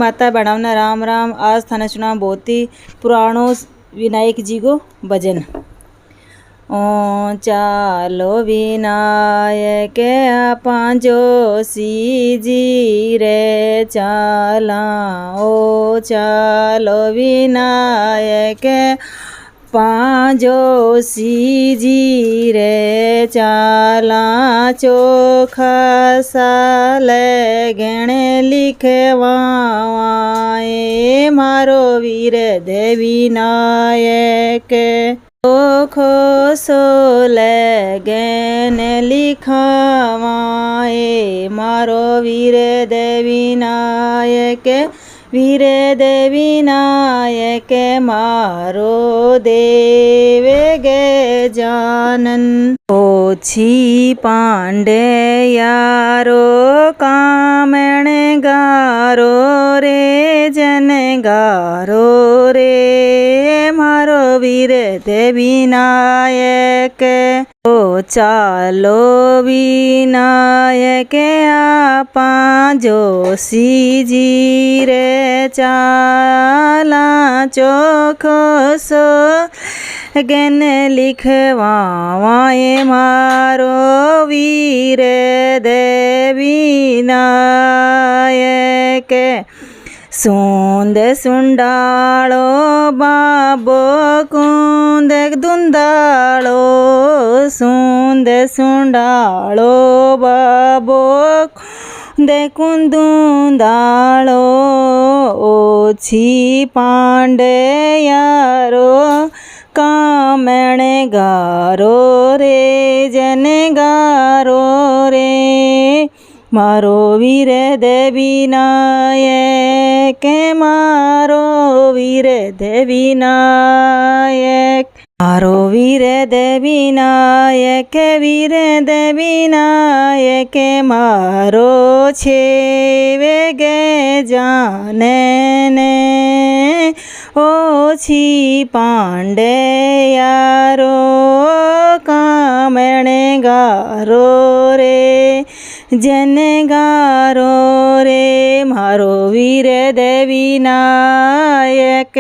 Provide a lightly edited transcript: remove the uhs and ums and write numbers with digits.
माता बनावना राम राम। आज थाने सुना बहुत ही पुराणों विनायक जी को भजन। ओ चालो विनायक पांजो सीजी रे चाला। ओ चालो विनायक पांजो सीजी रे चाला। चोखा साले गणे लिखवाए मारो वीर देवी नायक। चोखो सोले गणे लिखवाए मारो वीर देवी नायक। वीर देवी नायक मारो देव गजानन। ओछी पांडे यारो कामण गारो रे जन गारो रे मारो वीर देवी नायक। ओ चालो विनायक पांजो सीजी रे चाला। चोखो सो गन लिखवाए मारो वीर देवी नायक। सूंद सुंडालो बाबो कुंद दुंदालो। सूंद सुंडालो बाबो कुंद कुंदुंदालो। ओछी पांडे यारो कामण गारो रे जन गारो रे मारो वीर देवी नायक। मारो वीर देवी नायक। मारो वीर देवी नायक। वीर देवी नायक मारो छेवे गजानन। ओछी पांडे यारो कामण गारो रे जन गारो रे मारो वीर देवी नायक।